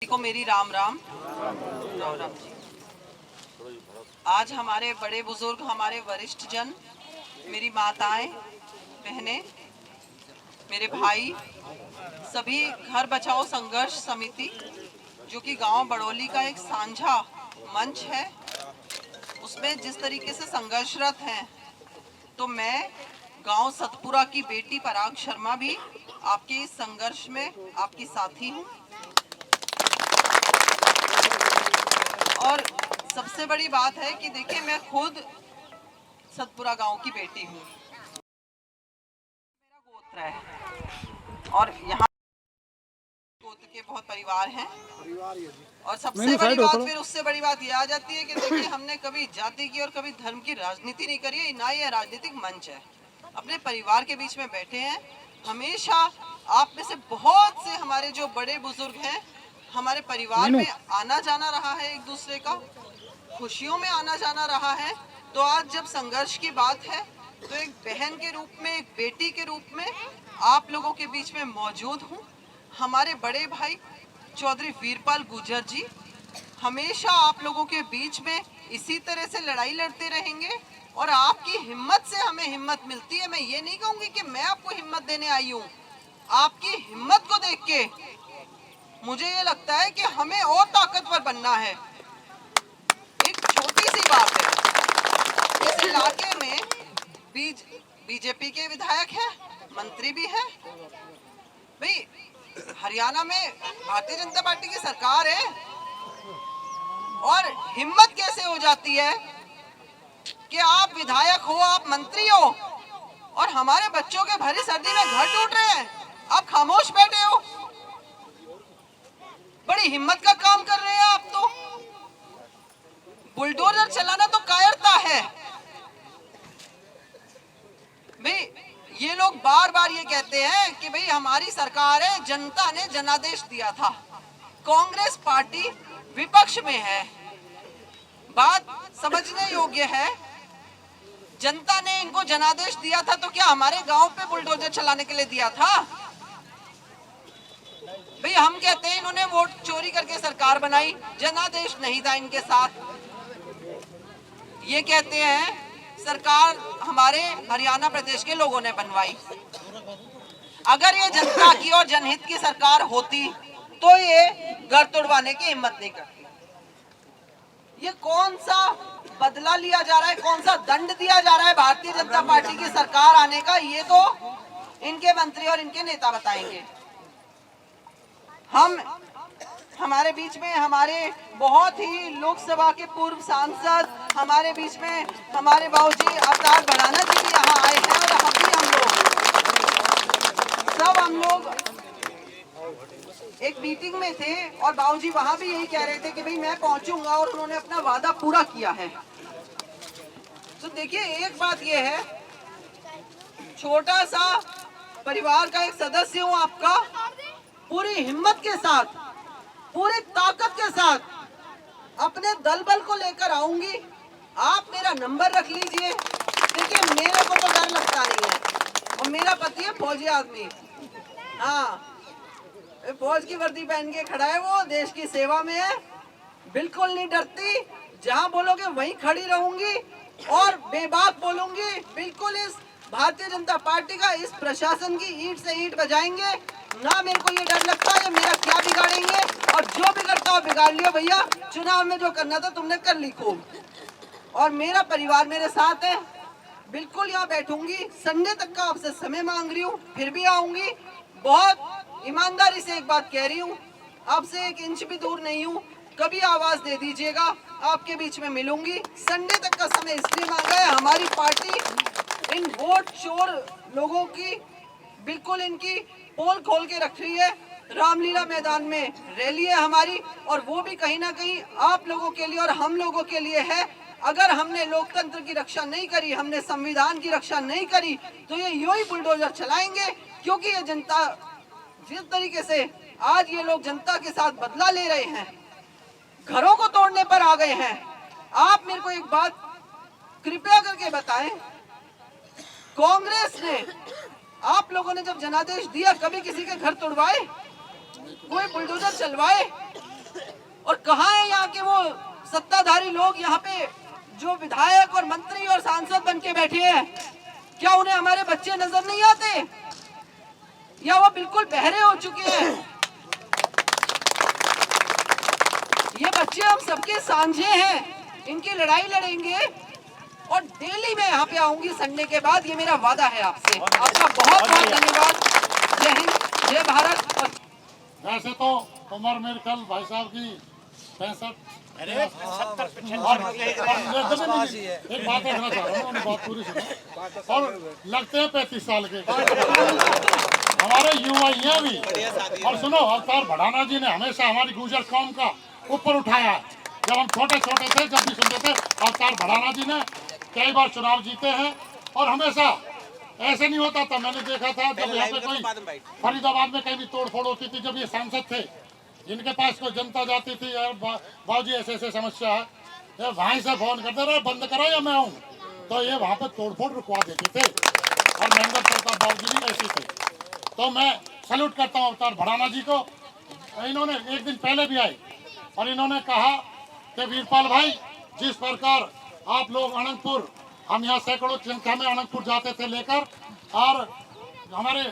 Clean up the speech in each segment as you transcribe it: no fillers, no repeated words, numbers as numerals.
को मेरी राम राम जी। आज हमारे बड़े बुजुर्ग, हमारे वरिष्ठ जन, मेरी माताएं, बहनें, मेरे भाई, सभी घर बचाओ संघर्ष समिति जो कि गांव बड़ौली का एक साझा मंच है, उसमें जिस तरीके से संघर्षरत हैं, तो मैं गांव सतपुरा की बेटी पराग शर्मा भी आपके इस संघर्ष में आपकी साथी हूँ। और सबसे बड़ी बात है कि देखिए, मैं खुद सतपुरा गांव की बेटी हूँ, मेरा गोत्र है और यहाँ गोत्र के बहुत परिवार हैं। और सबसे बड़ी बात, फिर उससे बड़ी बात ये आ जाती है कि देखिए, हमने कभी जाति की और कभी धर्म की राजनीति नहीं करी है, ना ये राजनीतिक मंच है। अपने परिवार के बीच में बैठे हैं। हमेशा आप में से बहुत से हमारे जो बड़े बुजुर्ग हैं, हमारे परिवार में आना जाना रहा है, एक दूसरे का खुशियों में आना जाना रहा है। तो आज जब संघर्ष की बात है, तो एक बहन के रूप में, एक बेटी के रूप में आप लोगों के बीच में मौजूद हूँ। हमारे बड़े भाई चौधरी वीरपाल गुर्जर जी हमेशा आप लोगों के बीच में इसी तरह से लड़ाई लड़ते रहेंगे और आपकी हिम्मत से हमें हिम्मत मिलती है। मैं ये नहीं कहूँगी कि मैं आपको हिम्मत देने आई हूँ, आपकी हिम्मत को देख के मुझे ये लगता है कि हमें और ताकतवर बनना है। एक छोटी सी बात है, इस इलाके में बीजेपी के विधायक हैं, मंत्री भी हैं। भाई, हरियाणा में भारतीय जनता पार्टी की सरकार है और हिम्मत कैसे हो जाती है कि आप विधायक हो, आप मंत्री हो और हमारे बच्चों के भरी सर्दी में घर टूट रहे हैं, आप खामोश बैठे हो। बड़ी हिम्मत का काम कर रहे हैं आप तो। बुलडोजर चलाना तो कायरता है। भाई, ये लोग बार बार ये कहते हैं कि भाई हमारी सरकार है, जनता ने जनादेश दिया था, कांग्रेस पार्टी विपक्ष में है। बात समझने योग्य है, जनता ने इनको जनादेश दिया था तो क्या हमारे गांव पे बुलडोजर चलाने के लिए दिया था? भाई, हम कहते हैं इन्होंने वोट चोरी करके सरकार बनाई, जनादेश नहीं था इनके साथ। ये कहते हैं सरकार हमारे हरियाणा प्रदेश के लोगों ने बनवाई। अगर ये जनता की और जनहित की सरकार होती तो ये घर तोड़वाने की हिम्मत नहीं करती। ये कौन सा बदला लिया जा रहा है, कौन सा दंड दिया जा रहा है भारतीय जनता पार्टी की सरकार आने का, ये तो इनके मंत्री और इनके नेता बताएंगे। हमारे बीच में हमारे बहुत ही लोकसभा के पूर्व सांसद, हमारे बीच में हमारे बाबूजी अवतार भड़ाना जी भी यहाँ आए हैं और हम लोग एक मीटिंग में थे और बाबूजी वहां भी यही कह रहे थे कि भाई मैं पहुंचूंगा और उन्होंने अपना वादा पूरा किया है। तो देखिए, एक बात ये है, छोटा सा परिवार का एक सदस्य हूँ आपका, पूरी हिम्मत के साथ, पूरी ताकत के साथ अपने दल बल को लेकर आऊंगी। आप मेरा नंबर रख लीजिए। देखिए, मेरे को तो डर लगता नहीं है और मेरा पति है फौजी आदमी। हाँ, फौज की वर्दी पहन के खड़ा है, वो देश की सेवा में है, बिल्कुल नहीं डरती। जहाँ बोलोगे वहीं खड़ी रहूंगी और बेबाक बोलूंगी। बिल्कुल इस भारतीय जनता पार्टी का, इस प्रशासन की ईंट से ईंट बजाएंगे। ना मेरे को ये डर लगता है मेरा क्या बिगाड़ेंगे, और जो बिगड़ता हो बिगाड़ लियो भैया। चुनाव में जो करना था तुमने कर ली खूब, और मेरा परिवार मेरे साथ है। बिल्कुल यहाँ बैठूंगी, संडे तक का आपसे समय मांग रही हूँ, फिर भी आऊंगी। बहुत ईमानदारी से एक बात कह रही हूँ, आपसे एक इंच भी दूर नहीं हूँ। कभी आवाज दे दीजिएगा, आपके बीच में मिलूंगी। संडे तक का समय इसलिए मांगा है, हमारी पार्टी इन वोट चोर लोगों की बिल्कुल इनकी पोल खोल के रख रही है। रामलीला मैदान में रैली है हमारी, और वो भी कहीं ना कहीं आप लोगों के लिए और हम लोगों के लिए है। अगर हमने लोकतंत्र की रक्षा नहीं करी, हमने संविधान की रक्षा नहीं करी, तो ये यूं ही बुलडोजर चलाएंगे। क्योंकि ये जनता, जिस तरीके से आज ये लोग जनता के साथ बदला ले रहे हैं, घरों को तोड़ने पर आ गए हैं। आप मेरे को एक बात कृपया करके बताएं, कांग्रेस ने, आप लोगों ने जब जनादेश दिया, कभी किसी के घर तोड़वाए, कोई बुलडोजर चलवाए? कहाँ है यहाँ के वो सत्ताधारी लोग यहाँ पे जो विधायक और मंत्री और सांसद बन के बैठे हैं? क्या उन्हें हमारे बच्चे नजर नहीं आते या वो बिल्कुल बहरे हो चुके हैं? ये बच्चे हम सबके सांझे हैं, इनकी लड़ाई लड़ेंगे और डेली मैं यहाँ पे आऊंगी संडे के बाद, ये मेरा वादा है आपसे। आपका बहुत बहुत धन्यवाद। जय हिंद, जय भारत। और वैसे तो उम्र मेरे कल भाई साहब की 65 एक बात कहना चाह रहा हूँ, उन्होंने बात पूरी सुनी और लगते हैं 35 साल के हमारे युवा यहाँ भी। और सुनो, अवतार भड़ाना जी ने हमेशा हमारी गुर्जर कौम का ऊपर उठाया है। जब हम छोटे छोटे थे, जब भी सुनते थे, अवतार भड़ाना जी ने कई बार चुनाव जीते हैं और हमेशा ऐसे नहीं होता था। मैंने देखा था जब यहाँ पे कोई फरीदाबाद में कहीं भी तोड़ फोड़ होती थी, जब ये सांसद थे, इनके पास कोई जनता जाती थी, यार बाबूजी ऐसे ऐसे समस्या है, यार वहीं से फोन करते रहे, बंद करा या मैं आऊँ, तो ये वहाँ पे तोड़ फोड़ रुकवा देते थे। और महेंद्र प्रताप बाबूजी भी ऐसे थे। तो मैं सैल्यूट करता हूँ अवतार भड़ाना जी को। इन्होंने एक दिन पहले भी आए और इन्होंने कहा कि वीरपाल भाई, जिस प्रकार आप लोग अनंतपुर, हम यहाँ सैकड़ों संख्या में अनंतपुर जाते थे लेकर, और हमारे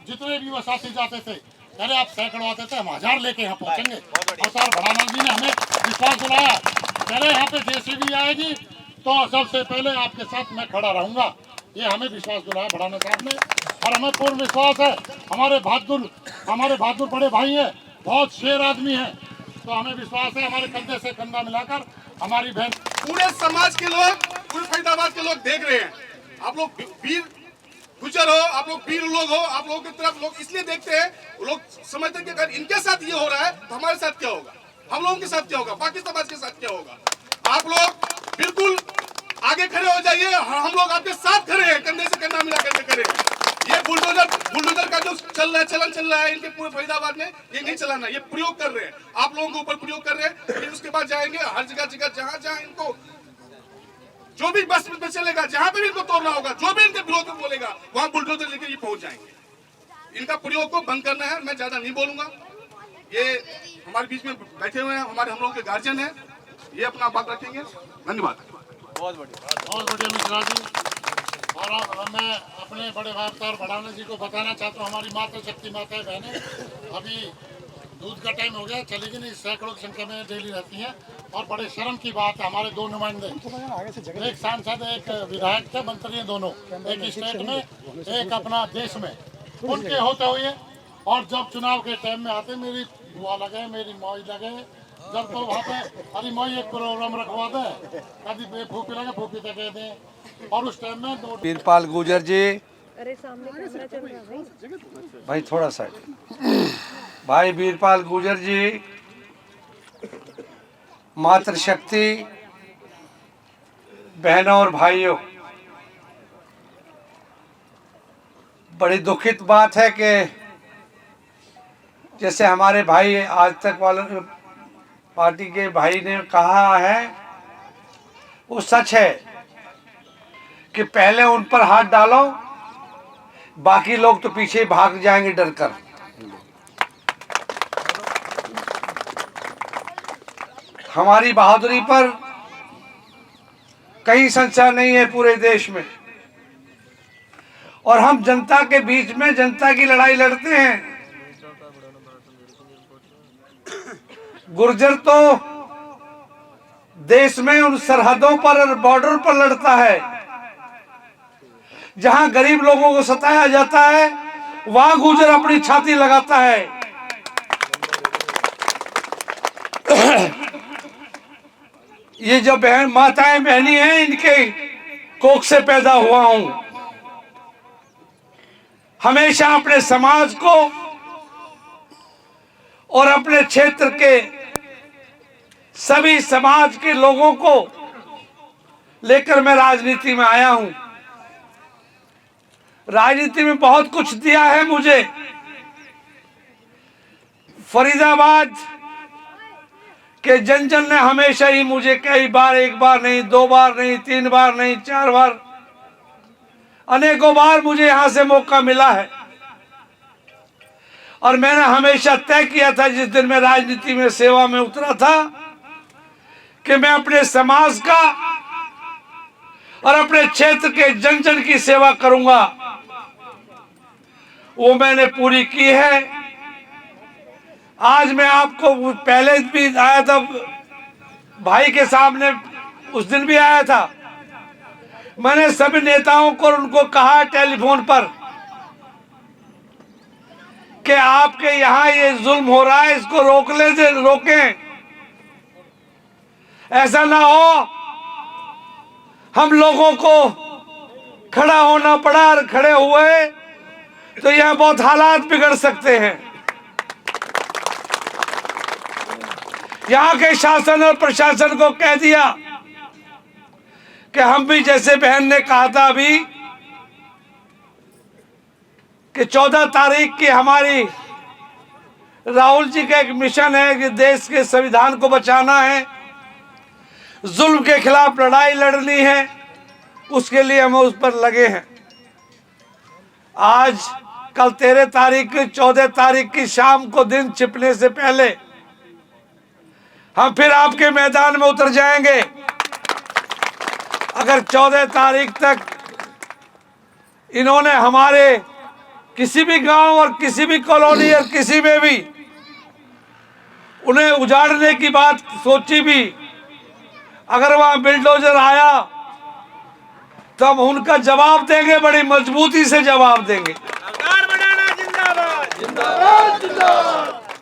जितने भी वो साथी जाते थे, पहले आप सैकड़ों आते थे, हम 1000 लेके यहाँ पहुँचेंगे। अवतार भड़ाना जी ने हमें विश्वास दिलाया, पहले यहाँ पे जेसीबी आएगी तो सबसे पहले आपके साथ मैं खड़ा रहूंगा, ये हमें विश्वास दिलाया भड़ाना साहब ने। और हमें पूर्ण विश्वास है, हमारे बहादुर बड़े भाई हैं, बहुत शेर आदमी हैं, तो हमें विश्वास है हमारे कंधे से कंधा मिलाकर हमारी बहन। पूरे समाज के लोग, पूरे फरीदाबाद के लोग देख रहे हैं। आप लोग वीर गुजर हो, आप लोग वीर लोग हो, आप लोगों की तरफ लोग इसलिए देखते हैं, लोग समझते हैं कि अगर इनके साथ ये हो रहा है तो हमारे साथ क्या होगा, हम लोगों के साथ क्या होगा, बाकी समाज के साथ क्या होगा। आप लोग बिल्कुल आगे खड़े हो जाइए, हम लोग आपके साथ खड़े हैं, कंधे से कंधा मिला करके खड़े हैं। ये बुलडोजर का जो चलन चल रहा है इनके पूरे फरीदाबाद में, ये नहीं चलाना, ये प्रयोग कर रहे हैं, आप लोगों के ऊपर प्रयोग कर रहे हैं। फिर उसके बाद जाएंगे हर जगह जहाँ इनको जो भी बस में चलेगा, जहाँ पे भी इनको तोड़ना होगा, जो भी इनके विरोध में बोलेगा, वहाँ बुलडोजर लेके ये पहुंच जाएंगे। इनका प्रयोग को बंद करना है। मैं ज्यादा नहीं बोलूंगा, ये हमारे बीच में बैठे हुए हैं, हम लोगों के गार्जियन है, ये अपना बात रखेंगे। धन्यवाद। बहुत बढ़िया मिश्रा जी। और मैं अपने बड़े भाई अवतार भड़ाना जी को बताना चाहता हूँ, हमारी मातृशक्ति माताएं बहनें अभी दूध का टाइम हो गया, चलेगी नहीं, सैकड़ों की संख्या में डेली रहती हैं। और बड़े शर्म की बात है, हमारे 2 नुमाइंदे, एक सांसद एक विधायक थे, मंत्री हैं दोनों, एक स्टेट में एक अपना देश में, उनके होते हुए और जब चुनाव के टाइम में आते, मेरी बुआ लगे, मेरी मौज लगे, जब तो वहाँ पे अरे मौज एक प्रोग्राम रखवा दे, कभी फूफी लगे फूफी तक दें, और उस टाइम में वीरपाल गुर्जर जी, अरे सामने कैमरा चल रहा है भाई थोड़ा सा भाई वीरपाल गुर्जर जी, मातृशक्ति बहनों और भाइयों, बड़ी दुखित बात है कि जैसे हमारे भाई आज तक वाले पार्टी के भाई ने कहा है, वो सच है कि पहले उन पर हाथ डालो, बाकी लोग तो पीछे भाग जाएंगे डरकर। हमारी बहादुरी पर कहीं संशय नहीं है पूरे देश में, और हम जनता के बीच में जनता की लड़ाई लड़ते हैं। गुर्जर तो देश में उन सरहदों पर और बॉर्डर पर लड़ता है, जहां गरीब लोगों को सताया जाता है, वहां गुर्जर अपनी छाती लगाता है। ये जो बहन माताएं बहनी हैं, इनके कोख से पैदा हुआ हूं। हमेशा अपने समाज को और अपने क्षेत्र के सभी समाज के लोगों को लेकर मैं राजनीति में आया हूं। राजनीति में बहुत कुछ दिया है मुझे। फरीदाबाद के जन जन ने हमेशा ही मुझे कई बार, एक बार नहीं, 2 बार नहीं, 3 बार नहीं, 4 बार, अनेकों बार मुझे यहां से मौका मिला है। और मैंने हमेशा तय किया था, जिस दिन मैं राजनीति में सेवा में उतरा था, कि मैं अपने समाज का और अपने क्षेत्र के जन जन की सेवा करूंगा, वो मैंने पूरी की है। आज मैं आपको पहले भी आया था भाई के सामने, उस दिन भी आया था। मैंने सभी नेताओं को उनको कहा टेलीफोन पर कि आपके यहाँ ये जुल्म हो रहा है, इसको रोकें। ऐसा ना हो हम लोगों को खड़ा होना पड़ा, और खड़े हुए तो यह बहुत हालात बिगड़ सकते हैं। यहाँ के शासन और प्रशासन को कह दिया कि हम भी, जैसे बहन ने कहा था अभी कि 14 तारीख की हमारी राहुल जी का एक मिशन है कि देश के संविधान को बचाना है, जुल्म के खिलाफ लड़ाई लड़नी है, उसके लिए हम उस पर लगे हैं। आज कल 13 तारीख, 14 तारीख की शाम को दिन छिपने से पहले हम फिर आपके मैदान में उतर जाएंगे। अगर 14 तारीख तक इन्होंने हमारे किसी भी गांव और किसी भी कॉलोनी और किसी में भी उन्हें उजाड़ने की बात सोची भी, अगर वहां बिल्डोजर आया तो हम उनका जवाब देंगे, बड़ी मजबूती से जवाब देंगे।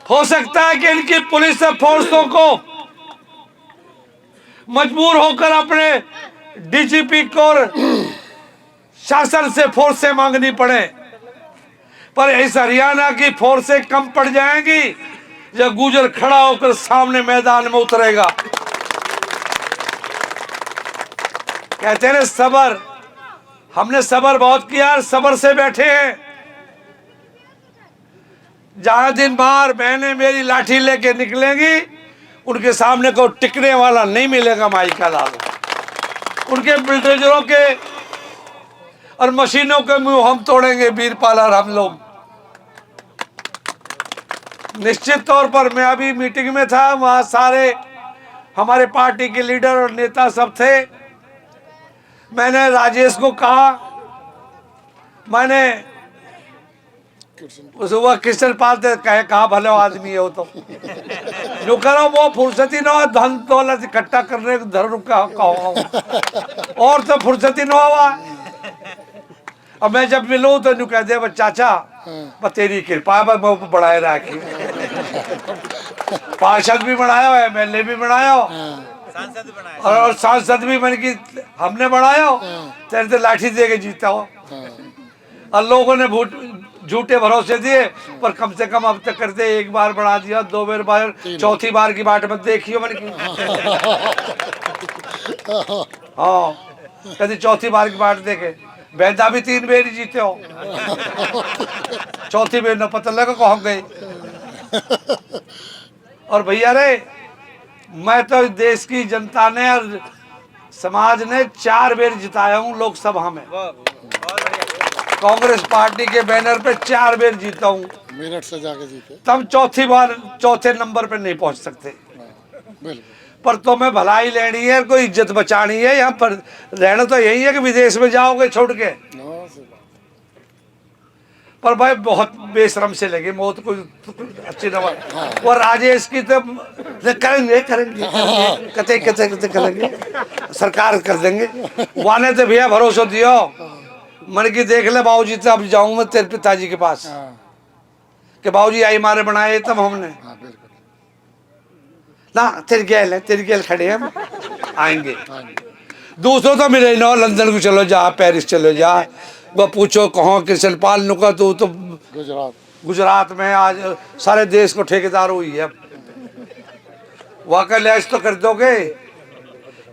हो सकता है कि इनकी पुलिस फोर्सों को मजबूर होकर अपने डीजीपी को और शासन से फोर्सें मांगनी पड़े, पर इस हरियाणा की फोर्सें कम पड़ जाएंगी जब गुजर खड़ा होकर सामने मैदान में उतरेगा। कहते हैं सबर, हमने सबर बहुत किया, सबर से बैठे हैं। जहां दिन बाहर बहनें मेरी लाठी लेके निकलेंगी, उनके सामने को टिकने वाला नहीं मिलेगा। माई का लाल, उनके बिल्डोजरों के और मशीनों के मुंह हम तोड़ेंगे, वीरपाल और हम लोग। निश्चित तौर पर मैं अभी मीटिंग में था, वहां सारे हमारे पार्टी के लीडर और नेता सब थे। मैंने राजेश को कहा, मैंने वह कृष्ण पाल कहा भले आदमी है वो तो जो करो वो फुर्सती न हो, धन दौलत इकट्ठा करने धर्म का और तो फुर्सती न हुआ। अब मैं जब मिलूं तो कह दे चाचा बस तेरी कृपा मैं बढ़ाए रखी। पार्षद भी बढ़ाया, MLA भी बढ़ाया और सांसद भी मन की हमने बढ़ाया। तेरे तो लाठी दे के जीता हो और लोगों ने झूठे भरोसे दिए, पर कम से कम अब तक करते एक बार बढ़ा दिया, 2 बार, चौथी बार की बाट मत देखियो मन की। हाँ कभी चौथी बार की बाट देखे, बैदा भी 3 बार ही जीते हो, चौथी बार न पता लगा कहाँ गए। और भैया रे, मैं तो देश की जनता ने और समाज ने 4 बार जिताया हूँ लोकसभा में। कांग्रेस पार्टी के बैनर पे 4 बार जीता हूँ, मेरठ से जाके जीते। तब चौथी बार चौथे नंबर पे नहीं पहुंच सकते। पर तुम्हें भलाई लेनी है, कोई इज्जत बचानी है। यहाँ पर रहना तो यही है कि विदेश में जाओगे छोड़ के। पर भाई बहुत बेशरम से लगे, मौत कोई अच्छी न वो राजेश की तो करेंगे कते करेंगे, सरकार कर देंगे। वाने तो भैया भरोसा दियो मन की देख ले बाबूजी, तो अब जाऊं मैं तेरे पिताजी के पास कि बाबूजी आई मारे बनाए तब हमने ना तेरी गेल खड़े हम आएंगे। दूसरों तो मिले ना, लंदन को चलो जा, पेरिस चलो जा, वो पूछो कहाँ कृष्ण पाल नुका तो गुजरात में आज सारे देश को ठेकेदार हुई है। वाकई लैस तो कर दोगे,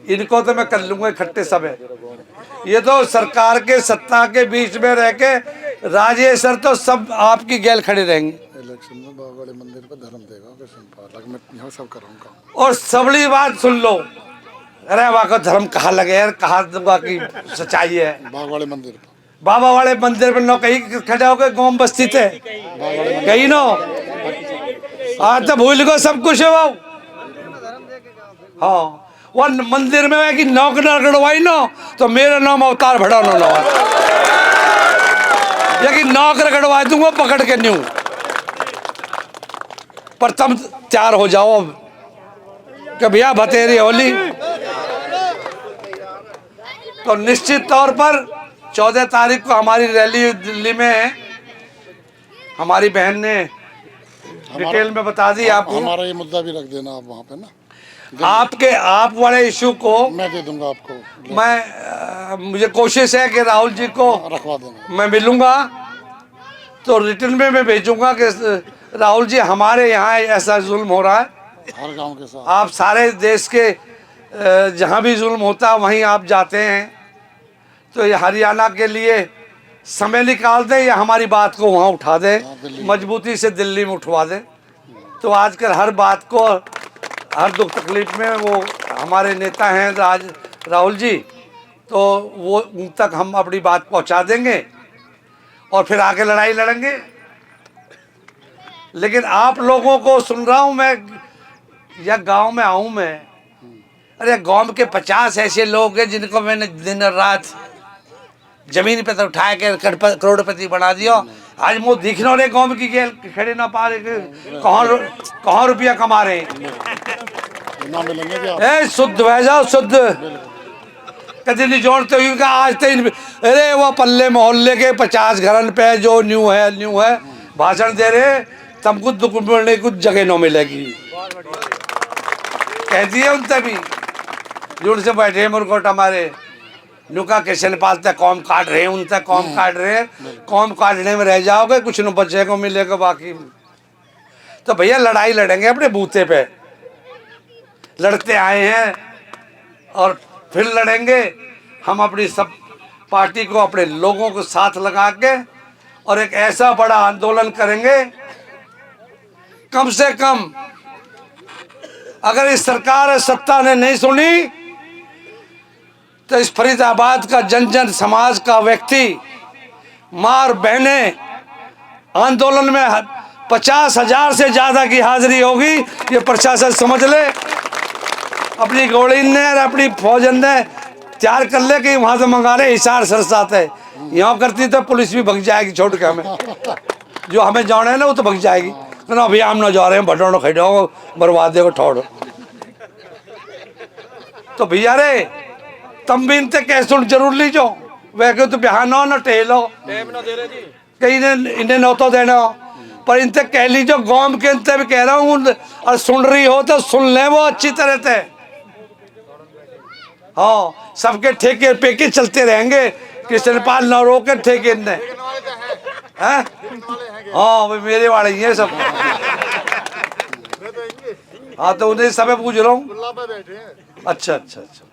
इनको तो मैं कर लूंगा इकट्ठे सब है। ये तो सरकार के सत्ता के बीच में रह के राजेश सर तो सब आपकी गैल खड़े रहेंगे। इलेक्शन में बाबा वाले मंदिर पर धर्म देगा कृष्ण पाल, मैं यहाँ सब करूँगा। और सबली बात सुन लो, अरे वहाँ का धर्म कहाँ लगे यार, कहाँ की सच्चाई है। बाबा वाले मंदिर पर, बाबा वाले मंदिर पर नो कहीं खड़े हो गए, गाँव बस्ती थे कहीं नो, आज तो भूल गो सब कुछ है वो। हाँ वो मंदिर में है कि नौक न गड़वाई नो तो मेरा नाम अवतार भड़ा नो है, लेकिन नौक गड़वा दूंगा पकड़ के न्यू। पर तुम तैयार हो जाओ कि भैया भतेरी होली। तो निश्चित तौर पर 14 तारीख को हमारी रैली दिल्ली में है। हमारी बहन ने डिटेल में बता दी आपको। हमारा ये मुद्दा भी रख देना आप वहाँ पे ना, आप वाले इशू को मैं दे दूंगा आपको। मुझे कोशिश है कि राहुल जी को रखवा देना, मैं मिलूंगा तो रिटर्न में मैं भेजूंगा कि राहुल जी हमारे यहाँ ऐसा जुल्म हो रहा है। हर गांव के साथ आप सारे देश के जहाँ भी जुल्म होता है वहीं आप जाते हैं, तो ये हरियाणा के लिए समय निकाल दें या हमारी बात को वहाँ उठा दें, मजबूती से दिल्ली में उठवा दें। तो आजकल हर बात को, हर दुख तकलीफ में वो हमारे नेता हैं राहुल जी, तो वो उन तक हम अपनी बात पहुँचा देंगे और फिर आगे लड़ाई लड़ेंगे। लेकिन आप लोगों को सुन रहा हूँ मैं, या गांव में आऊँ मैं, अरे गांव के 50 ऐसे लोग हैं जिनको मैंने दिन और रात जमीन पे तो उठा के करोड़पति बना दिया। आज मुँह दिखने वाले गांव की गेल खड़े ना पा रहे, कहाँ रुपया कमा रहे हैं। ना मिलेंगे क्या? ए शुद्ध बह जाओ, शुद्ध कभी नहीं जोड़ते हुए का आज तक। अरे वो पल्ले मोहल्ले के 50 घरन पे जो न्यू है भाषण दे रहे, तुमको दुख मिलने कुछ जगह न मिलेगी। कह दिए उनसे भी जुड़ से बैठे मुरकोट हमारे नुका किशन पालते कौम काट रहे, उनसे कौम काट रहे, कौम काटने में रह जाओगे, कुछ न बचे को मिलेगा बाकी। तो भैया लड़ाई लड़ेंगे अपने बूते पे, लड़ते आए हैं और फिर लड़ेंगे। हम अपनी सब पार्टी को, अपने लोगों को साथ लगा के और एक ऐसा बड़ा आंदोलन करेंगे। कम से कम अगर इस सरकार सत्ता ने नहीं सुनी तो इस फरीदाबाद का जन जन समाज का व्यक्ति, माँ और बहनें, आंदोलन में 50,000 से ज्यादा की हाजिरी होगी। ये प्रशासन समझ ले, अपनी गोली ने और अपनी फौजन ने तैयार कर ले कि वहां से मंगा रहे हिसार सरसात है। यहाँ करती तो पुलिस भी भग जाएगी छोड़ के, हमें जो हमें जाना है ना वो तो भग जाएगी ना। अभी हम ना जा रहे हैं भटोड़ो खेडो बर्बाद देखो ठोड़। तो भैया रे तम भी इनते कैसे जरूर लीजो, वह क्यों तो बिहानो न टेलो कहीं इन्हें न तो देना, पर इनसे कह लीजो गांव के इनसे भी कह रहा हूँ, और सुन रही हो तो सुन ले वो अच्छी तरह से। हाँ सबके ठेके पेके चलते रहेंगे, कृष्णपाल न रोके ठेके ने। हाँ भाई मेरे वाले ही हैं सब। हाँ तो उन्हें सब पूछ रहा हूँ। अच्छा अच्छा अच्छा।